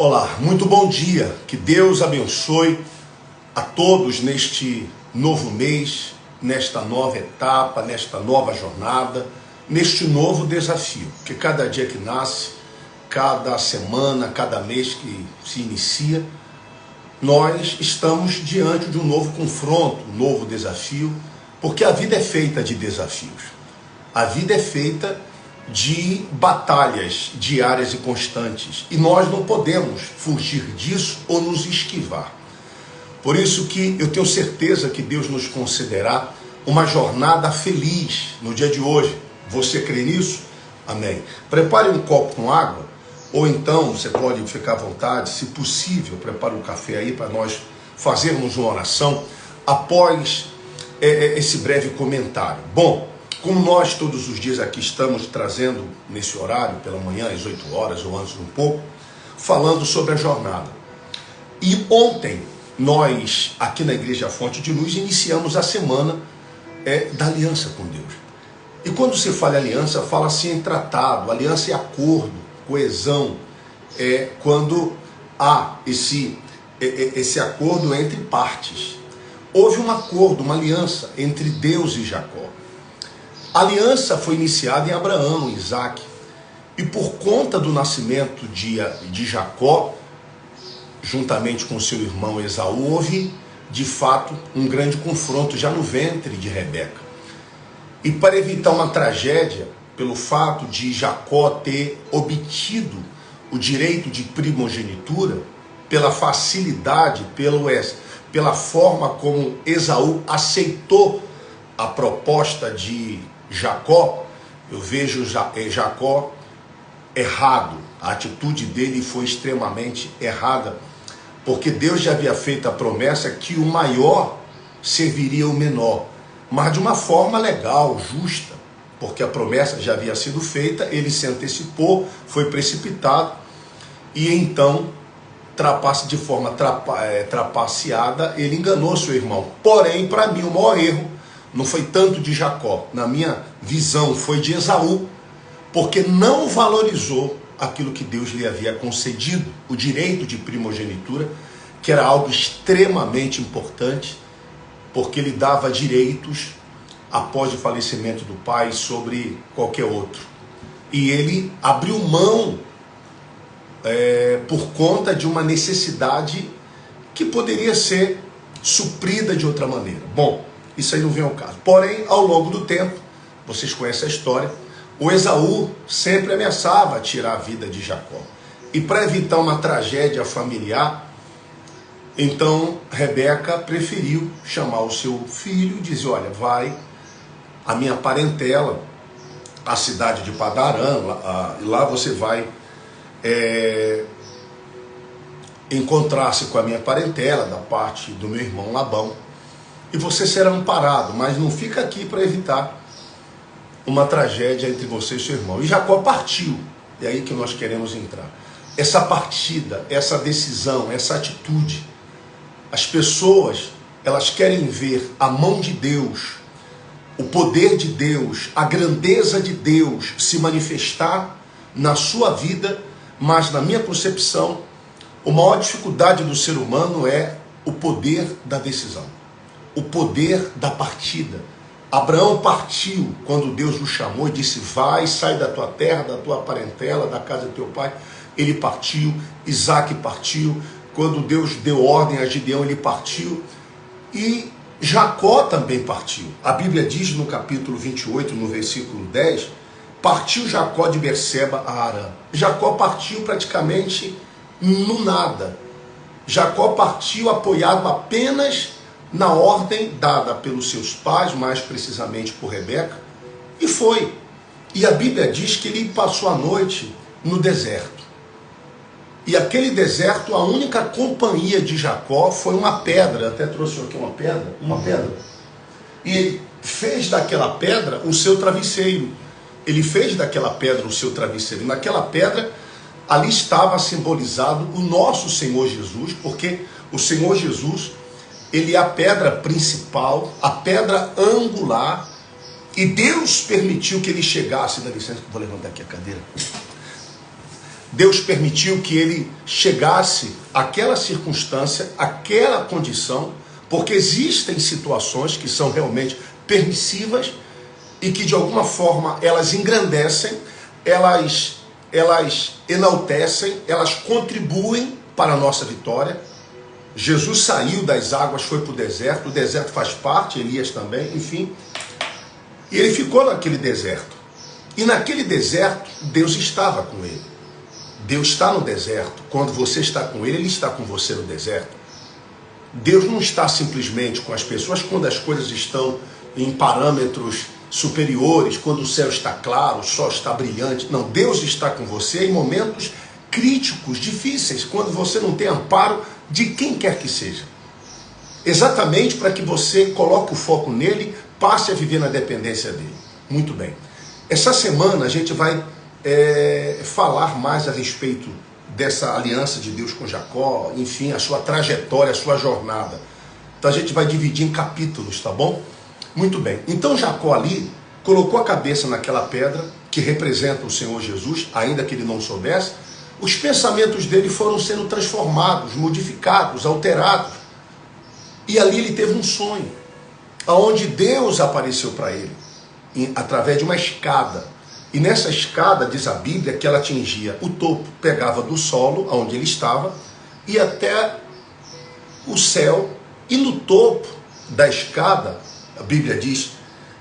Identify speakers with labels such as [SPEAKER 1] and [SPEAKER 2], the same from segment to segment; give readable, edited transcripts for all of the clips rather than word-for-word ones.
[SPEAKER 1] Olá, muito bom dia, que Deus abençoe a todos neste novo mês, nesta nova etapa, nesta nova jornada, neste novo desafio, que cada dia que nasce, cada semana, cada mês que se inicia, nós estamos diante de um novo confronto, um novo desafio, porque a vida é feita de desafios, a vida é feita de batalhas diárias e constantes, e nós não podemos fugir disso ou nos esquivar. Por isso que eu tenho certeza que Deus nos concederá uma jornada feliz no dia de hoje. Você crê nisso? Amém. Prepare um copo com água, ou então você pode ficar à vontade, se possível, prepare um café aí para nós fazermos uma oração após esse breve comentário. Bom, como nós todos os dias aqui estamos trazendo nesse horário, pela manhã, às 8 horas ou antes um pouco, falando sobre a jornada. E ontem, nós, aqui na Igreja Fonte de Luz, iniciamos a semana da aliança com Deus. E quando se fala em aliança, fala-se em tratado, aliança é acordo, coesão, quando há esse acordo entre partes. Houve um acordo, uma aliança entre Deus e Jacó. A aliança foi iniciada em Abraão, Isaac, e por conta do nascimento de Jacó, juntamente com seu irmão Esaú, houve de fato um grande confronto já no ventre de Rebeca. E para evitar uma tragédia, pelo fato de Jacó ter obtido o direito de primogenitura, pela facilidade, pela forma como Esaú aceitou a proposta de Jacó, eu vejo Jacó errado. A atitude dele foi extremamente errada, porque Deus já havia feito a promessa que o maior serviria o menor, mas de uma forma legal, justa, porque a promessa já havia sido feita, ele se antecipou, foi precipitado, e então, de forma trapaceada, ele enganou seu irmão. Porém, para mim, o maior erro não foi tanto de Jacó, na minha visão foi de Esaú, porque não valorizou aquilo que Deus lhe havia concedido, o direito de primogenitura, que era algo extremamente importante, porque ele dava direitos após o falecimento do pai sobre qualquer outro. E ele abriu mão por conta de uma necessidade que poderia ser suprida de outra maneira. Bom, isso aí não vem ao caso. Porém, ao longo do tempo, vocês conhecem a história, o Esaú sempre ameaçava tirar a vida de Jacó. E para evitar uma tragédia familiar, então Rebeca preferiu chamar o seu filho e dizer: olha, vai à minha parentela, a cidade de Padarã, lá você vai encontrar-se com a minha parentela, da parte do meu irmão Labão, e você será amparado, mas não fica aqui para evitar uma tragédia entre você e seu irmão. E Jacó partiu, é aí que nós queremos entrar. Essa partida, essa decisão, essa atitude, as pessoas, elas querem ver a mão de Deus, o poder de Deus, a grandeza de Deus se manifestar na sua vida, mas na minha concepção, a maior dificuldade do ser humano é o poder da decisão, o poder da partida. Abraão partiu quando Deus o chamou e disse: vai, sai da tua terra, da tua parentela, da casa do teu pai. Ele partiu. Isaac partiu. Quando Deus deu ordem a Gideão, ele partiu. E Jacó também partiu. A Bíblia diz no capítulo 28, no versículo 10, partiu Jacó de Berseba a Harã. Jacó partiu praticamente no nada. Jacó partiu apoiado apenas na ordem dada pelos seus pais, mais precisamente por Rebeca, e foi. E a Bíblia diz que ele passou a noite no deserto. E aquele deserto, a única companhia de Jacó foi uma pedra. Até trouxe aqui uma pedra. E ele fez daquela pedra o seu travesseiro. Ele fez daquela pedra o seu travesseiro. E naquela pedra, ali estava simbolizado o nosso Senhor Jesus, porque o Senhor Jesus, ele é a pedra principal, a pedra angular, e Deus permitiu que ele chegasse, dá licença que eu vou levantar aqui a cadeira, Deus permitiu que ele chegasse àquela circunstância, àquela condição, porque existem situações que são realmente permissivas e que de alguma forma elas engrandecem, elas enaltecem, elas contribuem para a nossa vitória. Jesus saiu das águas, foi para o deserto faz parte, Elias também, enfim. E ele ficou naquele deserto. E naquele deserto, Deus estava com ele. Deus está no deserto. Quando você está com ele, ele está com você no deserto. Deus não está simplesmente com as pessoas quando as coisas estão em parâmetros superiores, quando o céu está claro, o sol está brilhante. Não, Deus está com você em momentos críticos, difíceis, quando você não tem amparo de quem quer que seja. Exatamente para que você coloque o foco nele, passe a viver na dependência dele. Muito bem. Essa semana a gente vai falar mais a respeito dessa aliança de Deus com Jacó, enfim, a sua trajetória, a sua jornada. Então a gente vai dividir em capítulos, tá bom? Muito bem. Então Jacó ali colocou a cabeça naquela pedra que representa o Senhor Jesus, ainda que ele não soubesse. Os pensamentos dele foram sendo transformados, modificados, alterados. E ali ele teve um sonho, onde Deus apareceu para ele, através de uma escada. E nessa escada, diz a Bíblia, que ela atingia o topo, pegava do solo, onde ele estava, e até o céu. E no topo da escada, a Bíblia diz,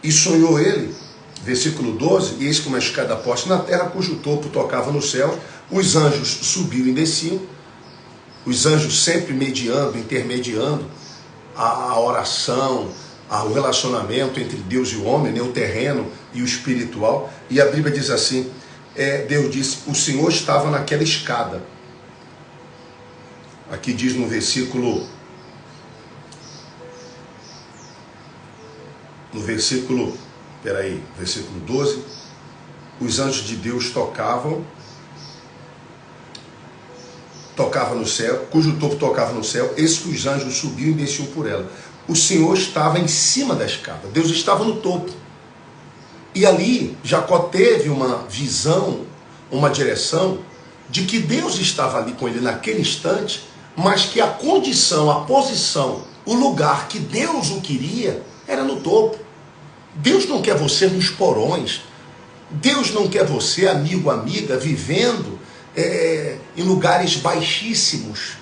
[SPEAKER 1] e sonhou ele, versículo 12, e eis que uma escada posta na terra, cujo topo tocava no céu, os anjos subiam e desciam, os anjos sempre mediando, intermediando a oração, o relacionamento entre Deus e o homem, né, o terreno e o espiritual. E a Bíblia diz assim, Deus disse, o Senhor estava naquela escada. Aqui diz no versículo 12, os anjos de Deus tocavam no céu, cujo topo tocava no céu, esses que os anjos subiam e desciam por ela. O Senhor estava em cima da escada, Deus estava no topo. E ali Jacó teve uma visão, uma direção, de que Deus estava ali com ele naquele instante, mas que a condição, a posição, o lugar que Deus o queria, era no topo. Deus não quer você nos porões. Deus não quer você, amigo, amiga, vivendo em lugares baixíssimos.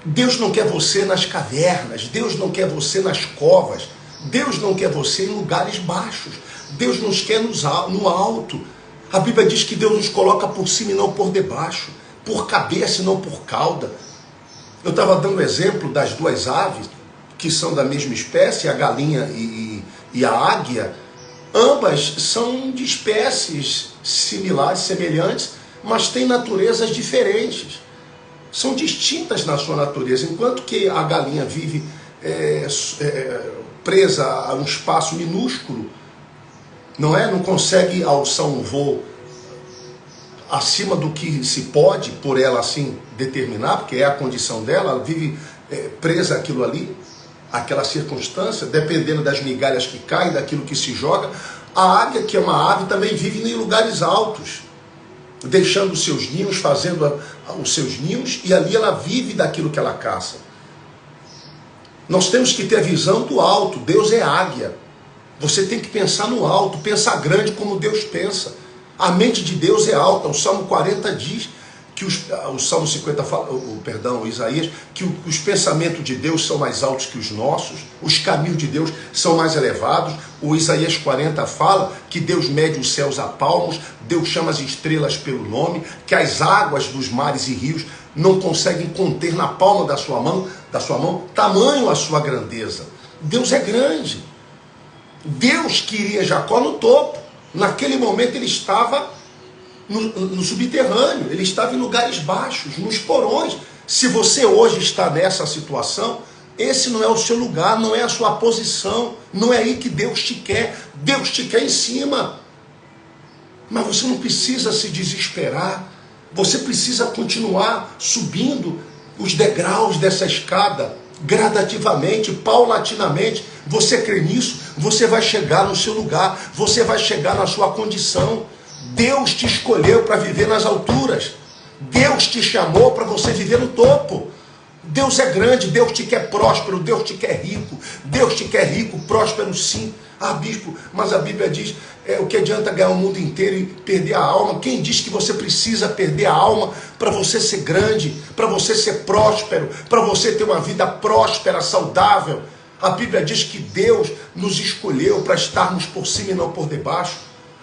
[SPEAKER 1] Deus não quer você nas cavernas. Deus não quer você nas covas. Deus não quer você em lugares baixos. Deus nos quer no alto. A Bíblia diz que Deus nos coloca por cima e não por debaixo, por cabeça e não por cauda. Eu estava dando o exemplo das duas aves, que são da mesma espécie, a galinha e a águia. Ambas são de espécies similares, semelhantes, mas têm naturezas diferentes. São distintas na sua natureza. Enquanto que a galinha vive presa a um espaço minúsculo, não consegue alçar um voo acima do que se pode, por ela assim determinar, porque é a condição dela, ela vive presa àquilo ali, àquela circunstância, dependendo das migalhas que caem, daquilo que se joga. A águia, que é uma ave, também vive em lugares altos, deixando os seus ninhos, fazendo os seus ninhos, e ali ela vive daquilo que ela caça. Nós temos que ter a visão do alto. Deus é águia. Você tem que pensar no alto, pensar grande como Deus pensa. A mente de Deus é alta. O Salmo 40 diz que o Salmo 50 fala, Isaías, que os pensamentos de Deus são mais altos que os nossos, os caminhos de Deus são mais elevados. O Isaías 40 fala que Deus mede os céus a palmos, Deus chama as estrelas pelo nome, que as águas dos mares e rios não conseguem conter na palma da sua mão, tamanho a sua grandeza. Deus é grande. Deus queria Jacó no topo. Naquele momento ele estava no subterrâneo, ele estava em lugares baixos, nos porões. Se você hoje está nessa situação, esse não é o seu lugar, não é a sua posição, não é aí que Deus te quer. Deus te quer em cima. Mas você não precisa se desesperar, você precisa continuar subindo os degraus dessa escada, gradativamente, paulatinamente. Você crê nisso? Você vai chegar no seu lugar, você vai chegar na sua condição. Deus te escolheu para viver nas alturas. Deus te chamou para você viver no topo. Deus é grande, Deus te quer próspero, Deus te quer rico. Deus te quer rico, próspero sim. Ah, bispo, mas a Bíblia diz, o que adianta ganhar o mundo inteiro e perder a alma? Quem diz que você precisa perder a alma para você ser grande, para você ser próspero, para você ter uma vida próspera, saudável? A Bíblia diz que Deus nos escolheu para estarmos por cima e não por debaixo.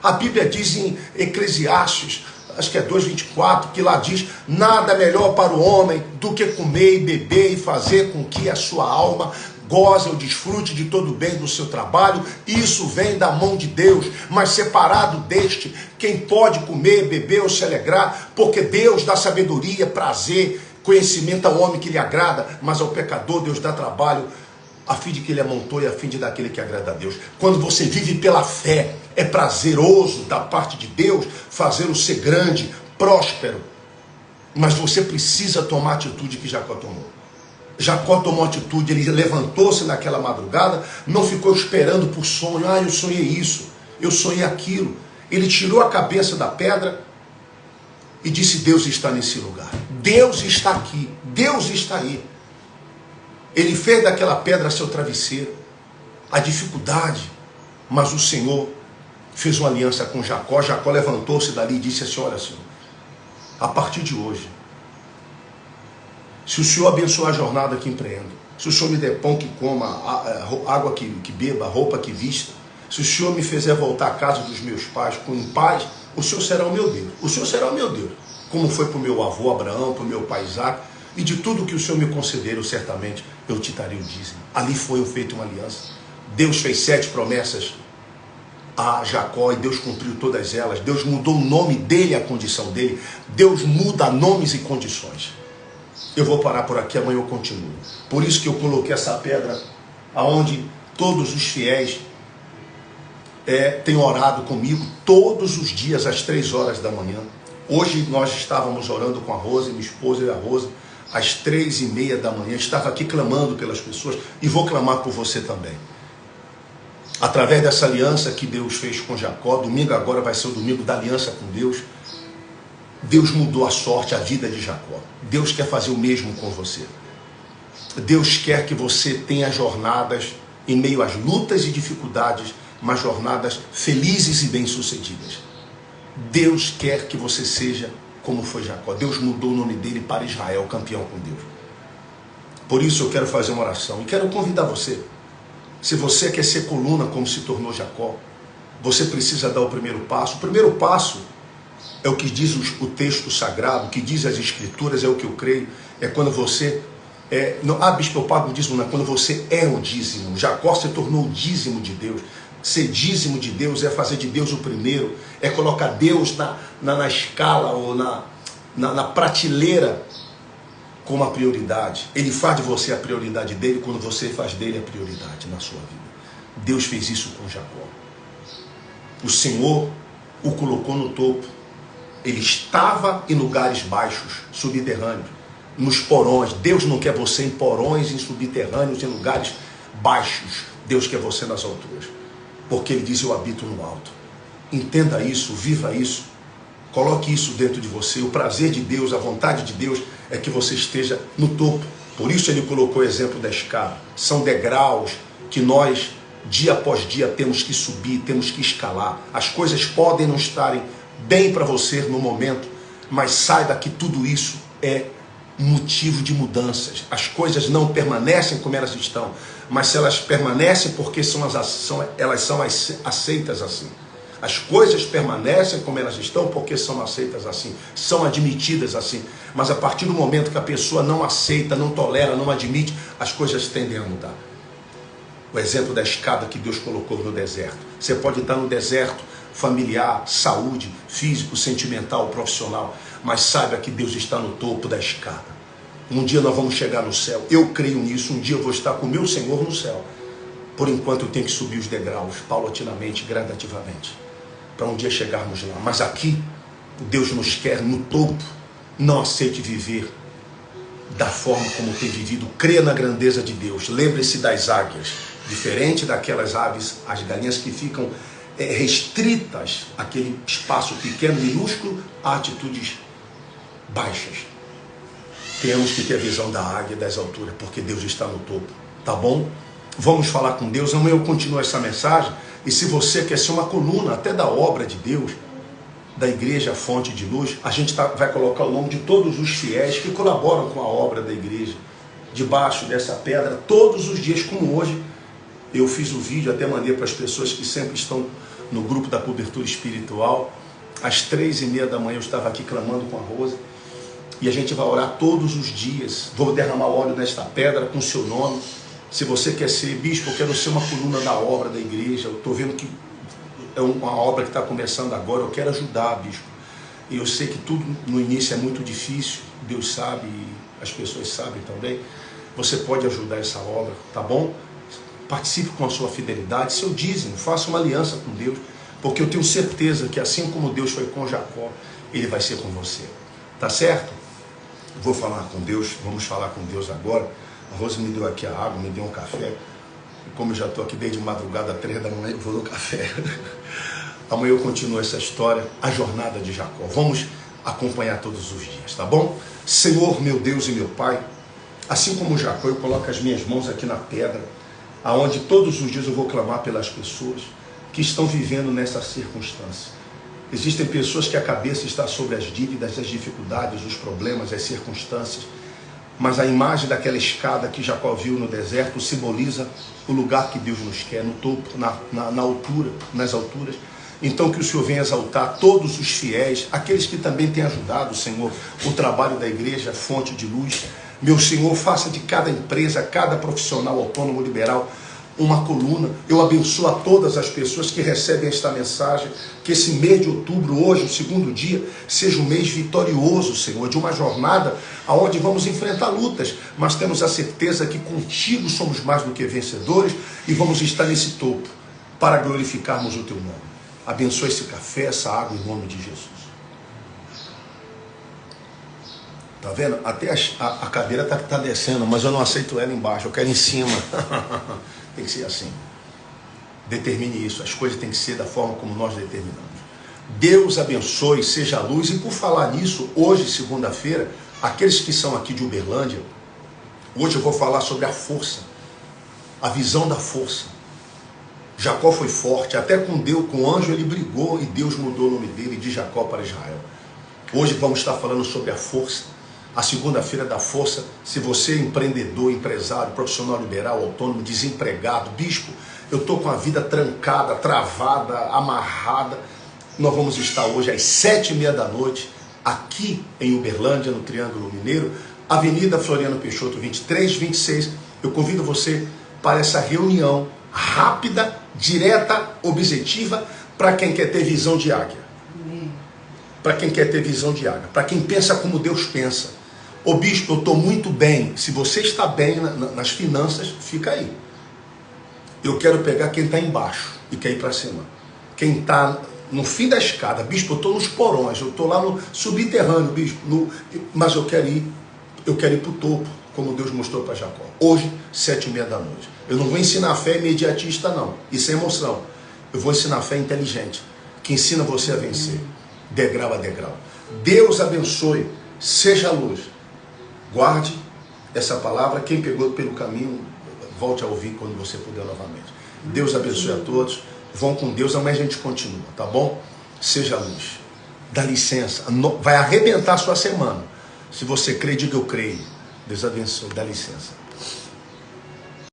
[SPEAKER 1] A Bíblia diz em Eclesiastes, acho que é 2:24, que lá diz: nada melhor para o homem do que comer e beber e fazer com que a sua alma goze ou desfrute de todo o bem do seu trabalho. Isso vem da mão de Deus, mas separado deste, quem pode comer, beber ou se alegrar, porque Deus dá sabedoria, prazer, conhecimento ao homem que lhe agrada, mas ao pecador Deus dá trabalho, a fim de que ele amontoe, a fim de daquele que agrada a Deus. Quando você vive pela fé, é prazeroso da parte de Deus fazer o ser grande, próspero, mas você precisa tomar a atitude que Jacó tomou. Jacó tomou atitude, ele levantou-se naquela madrugada, não ficou esperando por sonho. Eu sonhei isso, eu sonhei aquilo. Ele tirou a cabeça da pedra e disse: Deus está nesse lugar, Deus está aqui, Deus está aí. Ele fez daquela pedra seu travesseiro, a dificuldade, mas o Senhor fez uma aliança com Jacó. Jacó levantou-se dali e disse assim: olha, Senhor, a partir de hoje, se o Senhor abençoar a jornada que empreendo, se o Senhor me der pão que coma, água que beba, roupa que vista, se o Senhor me fizer voltar à casa dos meus pais com paz, o Senhor será o meu Deus. O Senhor será o meu Deus, como foi para o meu avô Abraão, para o meu pai Isaac, e de tudo que o Senhor me conceder, certamente eu te darei o dízimo. Ali foi feita uma aliança. Deus fez 7 promessas a Jacó e Deus cumpriu todas elas. Deus mudou o nome dele, a condição dele. Deus muda nomes e condições. Eu vou parar por aqui, amanhã eu continuo. Por isso que eu coloquei essa pedra aonde todos os fiéis têm orado comigo todos os dias às 3 horas da manhã. Hoje nós estávamos orando com a Rose, minha esposa e a Rose, às 3:30 da manhã. Estava aqui clamando pelas pessoas e vou clamar por você também. Através dessa aliança que Deus fez com Jacó, domingo agora vai ser o domingo da aliança com Deus. Deus mudou a sorte, a vida de Jacó. Deus quer fazer o mesmo com você. Deus quer que você tenha jornadas em meio às lutas e dificuldades, mas jornadas felizes e bem-sucedidas. Deus quer que você seja como foi Jacó. Deus mudou o nome dele para Israel, campeão com Deus. Por isso eu quero fazer uma oração e quero convidar você. Se você quer ser coluna como se tornou Jacó, você precisa dar o primeiro passo. O primeiro passo é o que diz o texto sagrado, o que diz as escrituras, é o que eu creio. É quando você... bispo, eu pago o dízimo. Não, quando você é o dízimo. Jacó se tornou o dízimo de Deus. Ser dízimo de Deus é fazer de Deus o primeiro, é colocar Deus na escala ou na prateleira como a prioridade. Ele faz de você a prioridade dele quando você faz dele a prioridade na sua vida. Deus fez isso com Jacó. O Senhor o colocou no topo. Ele estava em lugares baixos, subterrâneos, nos porões. Deus não quer você em porões, em subterrâneos, em lugares baixos. Deus quer você nas alturas. Porque ele diz: eu habito no alto. Entenda isso, viva isso, coloque isso dentro de você. O prazer de Deus, a vontade de Deus é que você esteja no topo. Por isso ele colocou o exemplo da escada. São degraus que nós, dia após dia, temos que subir, temos que escalar. As coisas podem não estarem bem para você no momento, mas saiba que tudo isso é motivo de mudanças. As coisas não permanecem como elas estão, mas se elas permanecem porque elas são aceitas assim. As coisas permanecem como elas estão porque são aceitas assim, são admitidas assim. Mas a partir do momento que a pessoa não aceita, não tolera, não admite, as coisas tendem a mudar. O exemplo da escada que Deus colocou no deserto. Você pode estar no deserto familiar, saúde, físico, sentimental, profissional, mas saiba que Deus está no topo da escada. Um dia nós vamos chegar no céu. Eu creio nisso. Um dia eu vou estar com o meu Senhor no céu. Por enquanto eu tenho que subir os degraus, paulatinamente, gradativamente, para um dia chegarmos lá. Mas aqui, Deus nos quer no topo. Não aceite viver da forma como tem vivido. Creia na grandeza de Deus. Lembre-se das águias. Diferente daquelas aves, as galinhas que ficam restritas àquele espaço pequeno, minúsculo, a atitudes baixas. Temos que ter a visão da águia das alturas, porque Deus está no topo, tá bom? Vamos falar com Deus. Amanhã eu continuo essa mensagem, e se você quer ser uma coluna até da obra de Deus, da igreja Fonte de Luz, a gente vai colocar o nome de todos os fiéis que colaboram com a obra da igreja, debaixo dessa pedra, todos os dias, como hoje. Eu fiz o vídeo, até mandei para as pessoas que sempre estão no grupo da cobertura espiritual. Às 3h30 da manhã eu estava aqui clamando com a Rosa, e a gente vai orar todos os dias. Vou derramar óleo nesta pedra com o seu nome. Se você quer ser bispo, eu quero ser uma coluna da obra da igreja. Eu estou vendo que é uma obra que está começando agora, eu quero ajudar, bispo. E eu sei que tudo no início é muito difícil, Deus sabe, e as pessoas sabem também. Você pode ajudar essa obra, tá bom? Participe com a sua fidelidade, seu dízimo, faça uma aliança com Deus, porque eu tenho certeza que assim como Deus foi com Jacó, Ele vai ser com você. Tá certo? Vou falar com Deus, vamos falar com Deus agora. A Rosa me deu aqui a água, me deu um café. Como eu já estou aqui desde madrugada, 3 da manhã, eu vou no café. Amanhã eu continuo essa história, a jornada de Jacó. Vamos acompanhar todos os dias, tá bom? Senhor, meu Deus e meu Pai, assim como Jacó, eu coloco as minhas mãos aqui na pedra, aonde todos os dias eu vou clamar pelas pessoas que estão vivendo nessa circunstância. Existem pessoas que a cabeça está sobre as dívidas, as dificuldades, os problemas, as circunstâncias. Mas a imagem daquela escada que Jacó viu no deserto simboliza o lugar que Deus nos quer, no topo, na altura, nas alturas. Então que o Senhor venha exaltar todos os fiéis, aqueles que também têm ajudado, Senhor, o trabalho da igreja Fonte de Luz. Meu Senhor, faça de cada empresa, cada profissional autônomo liberal, uma coluna. Eu abençoo a todas as pessoas que recebem esta mensagem, que esse mês de outubro, hoje, o segundo dia, seja um mês vitorioso, Senhor, de uma jornada onde vamos enfrentar lutas, mas temos a certeza que contigo somos mais do que vencedores e vamos estar nesse topo para glorificarmos o teu nome. Abençoe esse café, essa água em nome de Jesus. Tá vendo? Até a cadeira tá descendo, mas eu não aceito ela embaixo, eu quero em cima. Tem que ser assim. Determine isso. As coisas têm que ser da forma como nós determinamos. Deus abençoe, seja a luz. E por falar nisso, hoje, segunda-feira, aqueles que são aqui de Uberlândia, hoje eu vou falar sobre a força, a visão da força. Jacó foi forte, até com Deus, com o anjo ele brigou e Deus mudou o nome dele de Jacó para Israel. Hoje vamos estar falando sobre a força. A segunda-feira da força. Se você é empreendedor, empresário, profissional liberal, autônomo, desempregado, bispo, eu estou com a vida trancada, travada, amarrada. Nós vamos estar hoje às 7h30 da noite, aqui em Uberlândia, no Triângulo Mineiro, Avenida Floriano Peixoto, 2326. Eu convido você para essa reunião rápida, direta, objetiva, para quem quer ter visão de águia. Para quem quer ter visão de águia, para quem pensa como Deus pensa. Ô bispo, eu estou muito bem. Se você está bem nas finanças, fica aí. Eu quero pegar quem está embaixo e quer ir para cima. Quem está no fim da escada, bispo, eu estou nos porões, eu estou lá no subterrâneo, bispo, mas eu quero ir para o topo, como Deus mostrou para Jacó. Hoje, 7h30 da noite. Eu não vou ensinar fé imediatista, não. Isso é emoção. Eu vou ensinar fé inteligente, que ensina você a vencer, degrau a degrau. Deus abençoe, seja a luz. Guarde essa palavra. Quem pegou pelo caminho, volte a ouvir quando você puder novamente. Deus abençoe a todos. Vão com Deus, amanhã a gente continua, tá bom? Seja a luz. Dá licença. Vai arrebentar a sua semana. Se você crê, diga eu creio. Deus abençoe. Dá licença.